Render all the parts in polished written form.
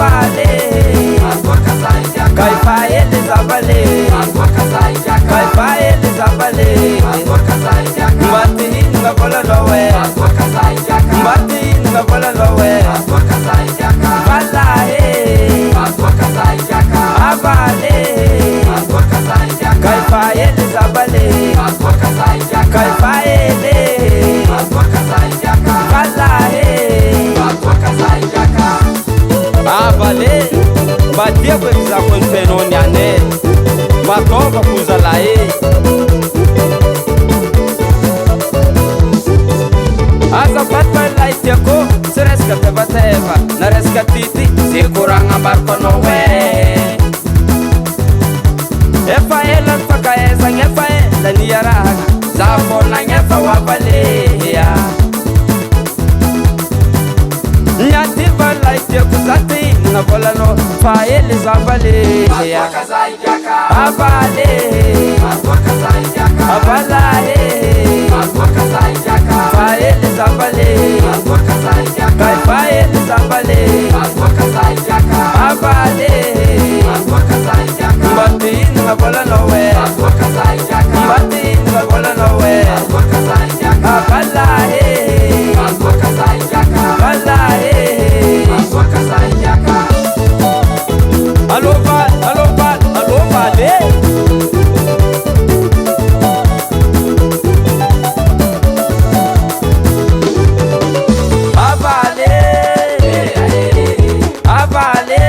avale kai faele zavale kai faele zavale mbati ngabola lowe mbati ngabola lowe valahe avale kai faele zavale kai faele valahe avale badia kweza konfenoni ane matova kuzalae asa patpa laiteko sereska tevateva nareska titi sekuranga barko nowe efa elan pakaesa ngefa elaniaraga zafona ngefa wapaleya nyati valaiteko zati ngabolano faele zavaleya avale avalahe faele zavale kai faele zavale avale mbati ngabolano we mbati ngabolano we avalahe avalahe allo vale avale avale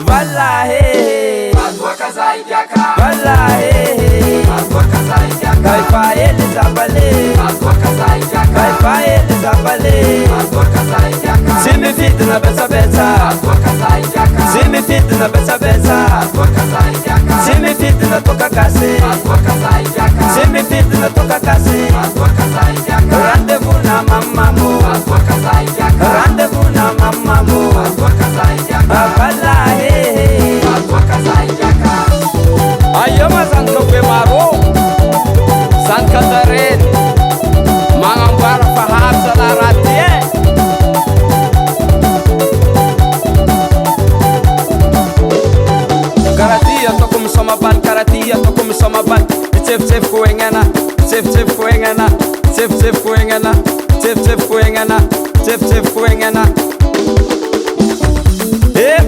valahe valahe kai faele zavale kai faele zavale zimi fitna betsa betsa zimi fitna betsa betsa zimi fitna toka kase zimi fitna toka kase rendezvous na mamamo rendezvous na mamamo avalahe ayo mazanka kwe maro zanka daren mangambara faham salaratie karatia tokum somaban karatia tokum somaban tsef kuengana tsef kuengana tsef kuengana tsef kuengana tsef kuengana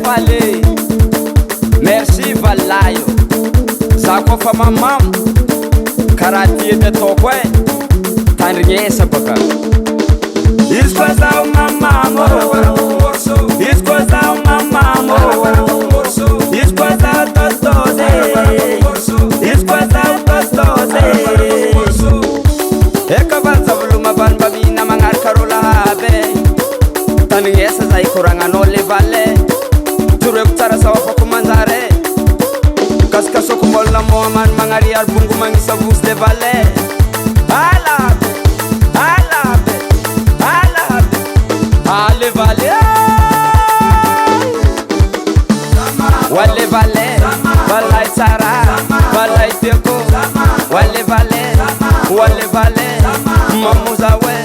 vale merci valayo zako fa mamam karatia de tokwe tanriesa baka iskoza mamamo iskoza mamamo iskoza tostose iskoza tostose ekabanza buluma banba bina mangar karola habe tanriesa zai kuranga no levale tureptara sawa pakumanzare kaskaso kumola moman mangari albungu mangisa bus levale alabe alabe alabe ale vale wale vale valai sara valai teko wale vale mamuzawe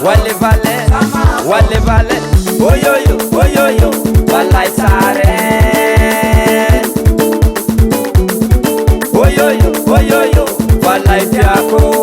wale vale oyoyo valai sare oyoyo valai tiako